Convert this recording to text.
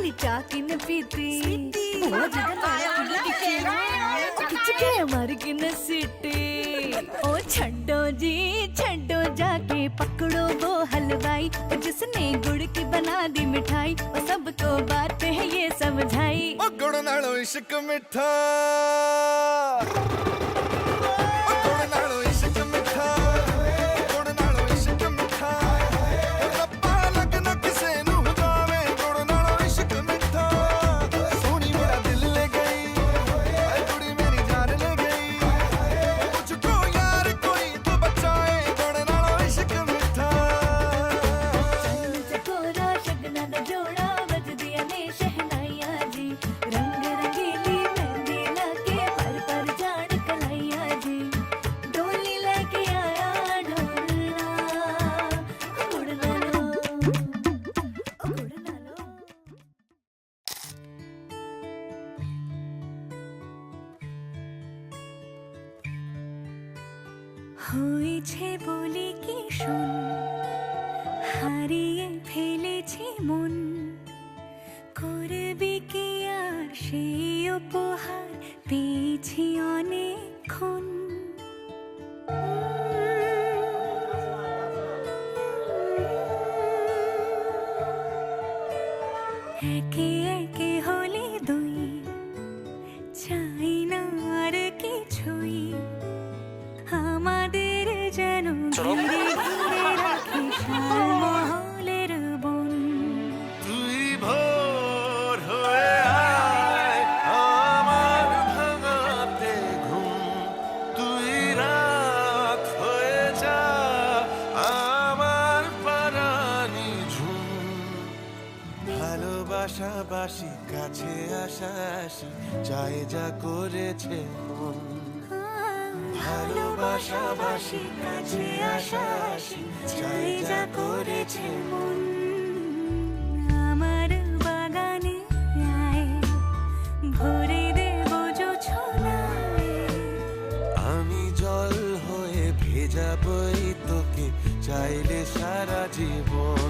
तेरी चाकिन पीती वो खिचके मार के न सीटी ओ छड्डो जी छड्डो जाके पकड़ो वो हलवाई जिसने गुड़ की बना दी मिठाई वो सबको बात है ये समझाई ओ गुड़ नालो इश्क मिठा হয়েছে বলে কি শোন হারিয়ে ফেলেছি মন করবি কি আর সেই উপহার পেয়েছি অনেকক্ষণ একে একে হলে দুই চাই না আর কিছুই আমাদের যেন ঘিরে ঘিরে রাখে মহলের বন তুই ভোর হয়ে আয় আমার ভাঙাতে ঘুম তুই রাত হয়ে যা আমার পারানি ঝুম ভালোবাসাবাসি কাছে আসাসি চাই যা করেছে মন ভালোবাসাবাসি কাছে আসাসি চাই যা করেছে মন আমার বাগানে আয় ভরে দেব জোছনায় আমি জল হয়ে ভেজাবই তোকে চাইলে সারা জীবন